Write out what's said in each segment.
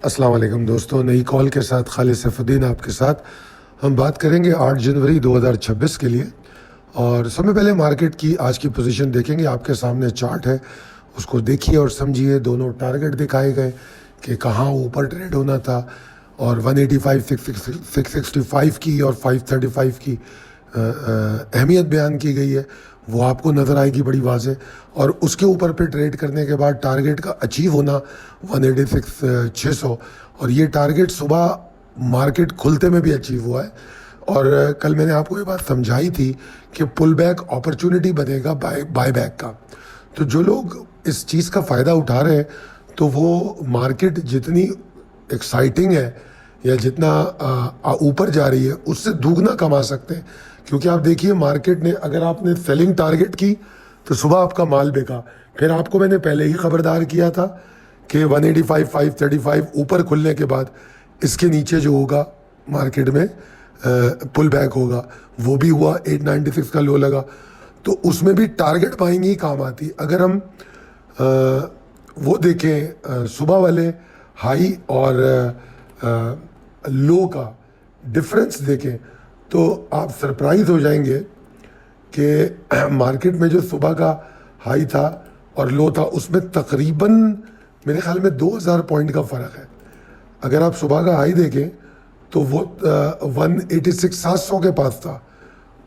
अस्सलाम वालेकुम दोस्तों, नई कॉल के साथ खालिद सैफुद्दीन आपके साथ हम बात करेंगे 8 जनवरी 2026 के लिए। और सबसे पहले मार्केट की आज की पोजीशन देखेंगे। आपके सामने चार्ट है, उसको देखिए और समझिए। दोनों टारगेट दिखाए गए कि कहाँ ऊपर ट्रेड होना था और 185, 665 की और 535 की अहमियत बयान की गई है, वो आपको नज़र आएगी बड़ी वाज़े। और उसके ऊपर पे ट्रेड करने के बाद टारगेट का अचीव होना 186,600, और ये टारगेट सुबह मार्केट खुलते में भी अचीव हुआ है। और कल मैंने आपको ये बात समझाई थी कि पुल बैक अपॉर्चुनिटी बनेगा बाय बैक का। तो जो लोग इस चीज़ का फ़ायदा उठा रहे हैं, तो वो मार्केट जितनी एक्साइटिंग है या जितना ऊपर जा रही है उससे दुगना कमा सकते हैं। क्योंकि आप देखिए, मार्केट ने अगर आपने सेलिंग टारगेट की तो सुबह आपका माल बिका। फिर आपको मैंने पहले ही खबरदार किया था कि 185, 535 ऊपर खुलने के बाद इसके नीचे जो होगा मार्केट में पुल बैक होगा। वो भी हुआ, 896 का लो लगा, तो उसमें भी टारगेट बाइंग ही काम आती। अगर हम वो देखें सुबह वाले हाई और लो का डिफरेंस देखें, तो आप सरप्राइज हो जाएंगे कि मार्केट में जो सुबह का हाई था और लो था उसमें तकरीबन मेरे ख्याल में 2000 पॉइंट का फ़र्क है। अगर आप सुबह का हाई देखें तो वो 186 700 के पास था,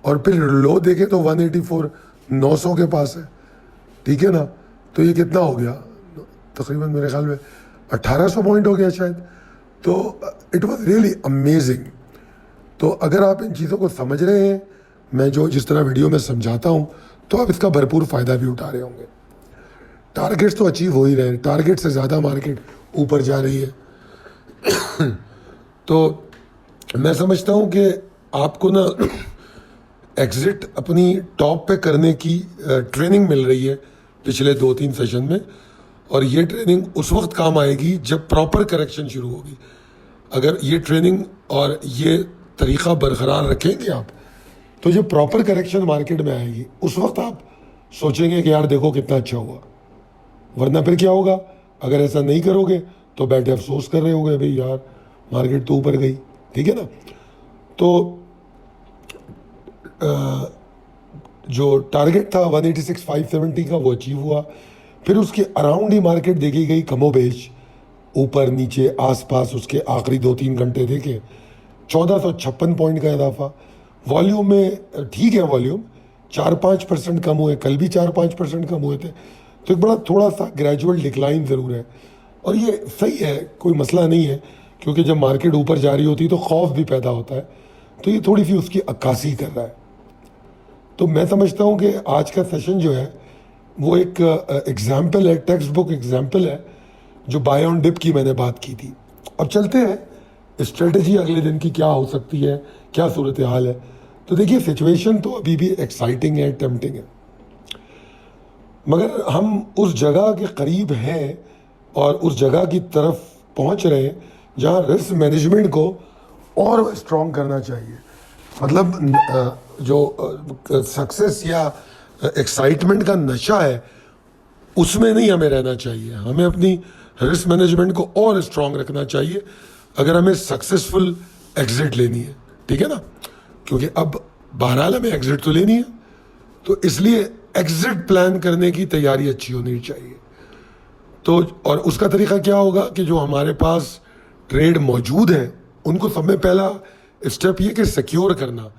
और फिर लो देखें तो 184 900 के पास है। ठीक है ना? तो ये कितना हो गया? तकरीबन मेरे ख्याल में 1800 पॉइंट हो गया शायद। तो इट वाज रियली अमेजिंग। तो अगर आप इन चीज़ों को समझ रहे हैं, मैं जो जिस तरह वीडियो में समझाता हूँ, तो आप इसका भरपूर फ़ायदा भी उठा रहे होंगे। टारगेट्स तो अचीव हो ही रहे हैं, टारगेट से ज़्यादा मार्केट ऊपर जा रही है। तो मैं समझता हूँ कि आपको ना एग्ज़िट अपनी टॉप पे करने की ट्रेनिंग मिल रही है पिछले 2-3 सेशन में, और ये ट्रेनिंग उस वक्त काम आएगी जब प्रॉपर करेक्शन शुरू होगी। अगर ये ट्रेनिंग और ये तरीक़ा बरकरार रखेंगे आप, तो जब प्रॉपर करेक्शन मार्केट में आएगी उस वक्त आप सोचेंगे कि यार देखो कितना अच्छा हुआ। वरना फिर क्या होगा? अगर ऐसा नहीं करोगे तो बैठे अफसोस कर रहे होगे, भाई यार मार्केट तो ऊपर गई। ठीक है ना? तो जो टारगेट था 186 570 का, वो अचीव हुआ। फिर उसके अराउंड ही मार्केट देखी गई कमोबेश, ऊपर नीचे आसपास। उसके आखिरी 2-3 घंटे देखे 1456 पॉइंट का इजाफा। वॉल्यूम में ठीक है, वॉल्यूम 4-5% कम हुए, कल भी 4-5% कम हुए थे। तो एक बड़ा थोड़ा सा ग्रेजुअल डिक्लाइन ज़रूर है, और ये सही है, कोई मसला नहीं है। क्योंकि जब मार्केट ऊपर जा रही होती है तो खौफ भी पैदा होता है, तो ये थोड़ी सी उसकी अक्कासी कर रहा है। तो मैं समझता हूँ कि आज का सेशन जो है वो एक एग्जाम्पल है, टेक्स्ट बुक एग्जाम्पल है, जो बाय ऑन डिप की मैंने बात की थी। अब चलते हैं स्ट्रेटजी अगले दिन की क्या हो सकती है, क्या सूरत हाल है। तो देखिए, सिचुएशन तो अभी भी एक्साइटिंग है, टेम्पटिंग है, मगर हम उस जगह के करीब हैं और उस जगह की तरफ पहुंच रहे हैं जहां रिस्क मैनेजमेंट को और स्ट्रॉन्ग करना चाहिए। मतलब जो सक्सेस या एक्साइटमेंट का नशा है उसमें नहीं हमें रहना चाहिए, हमें अपनी रिस्क मैनेजमेंट को और स्ट्रॉन्ग रखना चाहिए अगर हमें सक्सेसफुल एग्जिट लेनी है। ठीक है ना? क्योंकि अब बहरहाल हमें एग्जिट तो लेनी है, तो इसलिए एग्जिट प्लान करने की तैयारी अच्छी होनी चाहिए। तो और उसका तरीका क्या होगा कि जो हमारे पास ट्रेड मौजूद है उनको सब में पहला स्टेप ये कि सिक्योर करना।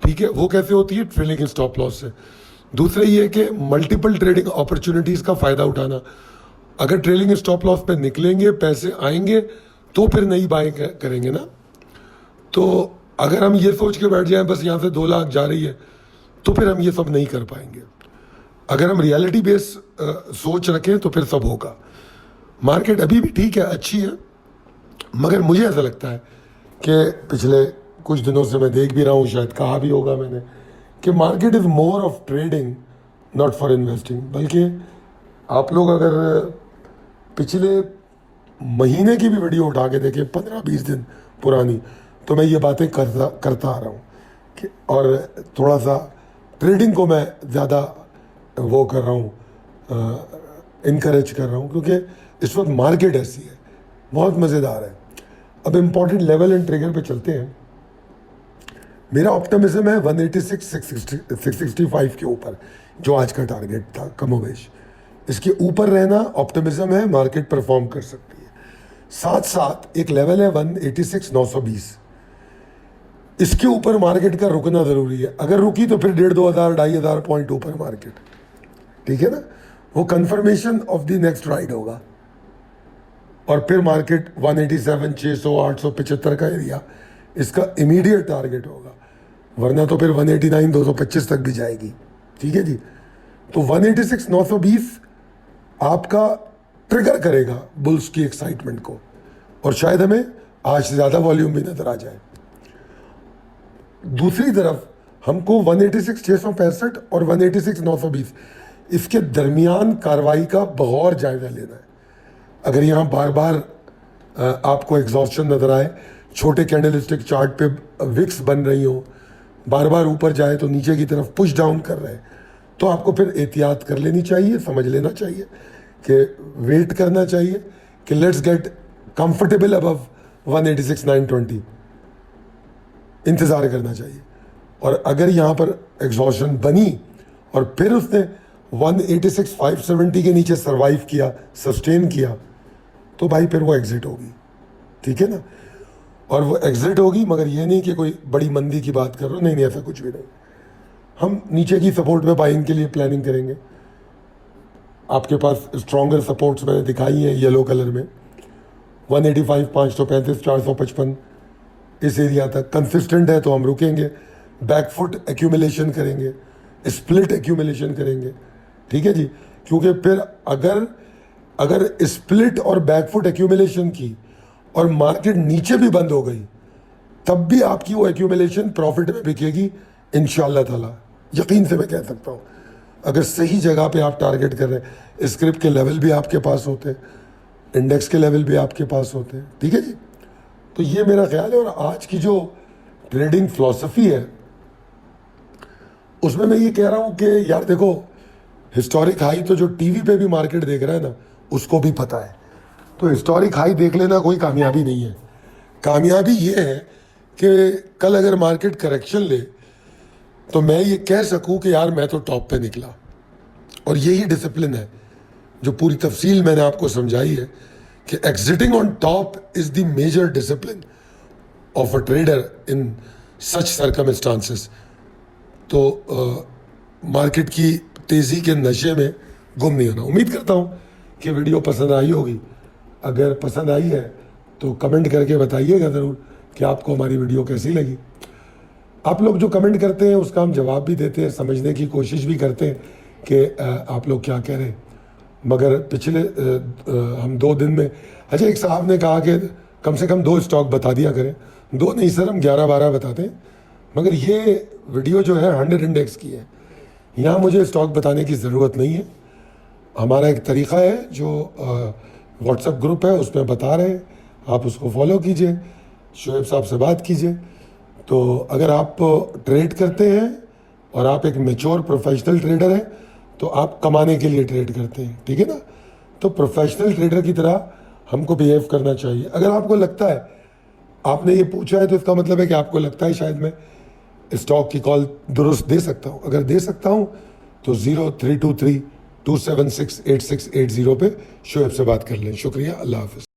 ठीक है? वो कैसे होती है? ट्रेलिंग स्टॉप लॉस से। दूसरा ये कि मल्टीपल ट्रेडिंग अपॉर्चुनिटीज़ का फ़ायदा उठाना। अगर ट्रेलिंग स्टॉप लॉस पे निकलेंगे, पैसे आएंगे, तो फिर नई बाइंग करेंगे ना। तो अगर हम ये सोच के बैठ जाएं बस यहाँ से 2 लाख जा रही है, तो फिर हम ये सब नहीं कर पाएंगे। अगर हम रियलिटी बेस सोच रखें तो फिर सब होगा। मार्केट अभी भी ठीक है, अच्छी है, मगर मुझे ऐसा लगता है कि पिछले कुछ दिनों से मैं देख भी रहा हूँ, शायद कहा भी होगा मैंने, कि market is more of trading not for investing. बल्कि आप लोग अगर पिछले महीने की भी वीडियो उठा के देखें, 15-20 दिन पुरानी, तो मैं ये बातें करता आ रहा हूँ कि, और थोड़ा सा ट्रेडिंग को मैं ज़्यादा वो कर रहा हूँ, इनकरेज कर रहा हूँ, क्योंकि इस वक्त मार्केट ऐसी है बहुत मज़ेदार है। अब इम्पॉर्टेंट लेवल एंड ट्रिगर पे चलते हैं। मेरा ऑप्टिमिज्म है 186 665 के ऊपर, जो आज का टारगेट था कमोवेश। इसके ऊपर रहना ऑप्टिमिज्म है, मार्केट परफॉर्म कर सकती है। साथ साथ एक लेवल है 186 920, इसके ऊपर मार्केट का रुकना ज़रूरी है। अगर रुकी तो फिर 1,500 2,500 पॉइंट ऊपर मार्केट, ठीक है ना, वो confirmation of the next ride होगा। और फिर मार्केट 187 600 875 का एरिया इसका इमीडिएट टारगेट होगा, वरना तो फिर 189 225 तक भी जाएगी, ठीक है जी। तो 186 920 आपका ट्रिगर करेगा बुल्स की एक्साइटमेंट को, और शायद हमें आज से ज़्यादा वॉल्यूम भी नजर आ जाए। दूसरी तरफ हमको 186 665 और 186 920 इसके दरमियान कार्रवाई का बगौर जायजा लेना है। अगर यहाँ बार बार आपको एग्जॉस्शन नजर आए, छोटे कैंडलस्टिक चार्ट पे विक्स बन रही हो, बार बार ऊपर जाए तो नीचे की तरफ पुश डाउन कर रहे हैं, तो आपको फिर एहतियात कर लेनी चाहिए, समझ लेना चाहिए कि वेट करना चाहिए कि लेट्स गेट कंफर्टेबल अबव 186 920, इंतज़ार करना चाहिए। और अगर यहाँ पर एग्जॉस्शन बनी और फिर उसने 186 570 के नीचे सरवाइव किया, सस्टेन किया, तो भाई फिर वो एग्जिट होगी, ठीक है ना। और वो एग्जिट होगी, मगर ये नहीं कि कोई बड़ी मंदी की बात कर रहा हूँ, नहीं नहीं, ऐसा कुछ भी नहीं। हम नीचे की सपोर्ट में बाइंग के लिए प्लानिंग करेंगे। आपके पास स्ट्रॉन्गर सपोर्ट्स मैंने दिखाई हैं येलो कलर में, 185 535 455 इस एरिया तक कंसिस्टेंट है तो हम रुकेंगे, बैकफुट एक्यूमुलेशन करेंगे, स्प्लिट एक्यूमुलेशन करेंगे, ठीक है जी। क्योंकि फिर अगर स्प्लिट और बैकफुट एक्यूमुलेशन की और मार्केट नीचे भी बंद हो गई, तब भी आपकी वो एक्यूमुलेशन प्रॉफिट में बिकेगी इंशाल्लाह ताला, यकीन से मैं कह सकता हूँ। अगर सही जगह पे आप टारगेट कर रहे हैं, स्क्रिप्ट के लेवल भी आपके पास होते हैं, इंडेक्स के लेवल भी आपके पास होते हैं, ठीक है जी। तो ये मेरा ख्याल है। और आज की जो ट्रेडिंग फिलॉसफी है उसमें मैं ये कह रहा हूँ कि यार देखो, हिस्टोरिक हाई तो जो टीवी पे भी मार्केट देख रहा है ना, उसको भी पता है। तो हिस्टोरिक हाई देख लेना कोई कामयाबी नहीं है। कामयाबी ये है कि कल अगर मार्केट करेक्शन ले तो मैं ये कह सकूं कि यार मैं तो टॉप पे निकला। और यही डिसिप्लिन है जो पूरी तफसील मैंने आपको समझाई है कि exiting on top is the major discipline of a trader in such circumstances. तो मार्केट की तेज़ी के नशे में गुम नहीं होना। उम्मीद करता हूँ कि वीडियो पसंद आई होगी। अगर पसंद आई है तो कमेंट करके बताइएगा ज़रूर कि आपको हमारी वीडियो कैसी लगी। आप लोग जो कमेंट करते हैं उसका हम जवाब भी देते हैं, समझने की कोशिश भी करते हैं कि आप लोग क्या कह रहे हैं। मगर पिछले हम 2 दिन में, अच्छा एक साहब ने कहा कि कम से कम 2 स्टॉक बता दिया करें। 2 नहीं सर, हम 11-12 बताते हैं, मगर ये वीडियो जो है 100 इंडेक्स की है, यहाँ मुझे स्टॉक बताने की ज़रूरत नहीं है। हमारा एक तरीक़ा है जो व्हाट्सएप ग्रुप है उसमें बता रहे हैं, आप उसको फॉलो कीजिए, शोएब साहब से बात कीजिए। तो अगर आप ट्रेड करते हैं और आप एक मैच्योर प्रोफेशनल ट्रेडर हैं तो आप कमाने के लिए ट्रेड करते हैं, ठीक है ना। तो प्रोफेशनल ट्रेडर की तरह हमको बिहेव करना चाहिए। अगर आपको लगता है, आपने ये पूछा है तो इसका मतलब है कि आपको लगता है शायद मैं स्टॉक की कॉल दुरुस्त दे सकता हूँ। अगर दे सकता हूँ तो 0323 276 8680 पे शोएब से बात कर लें। शुक्रिया, अल्लाह हाफ़िज़।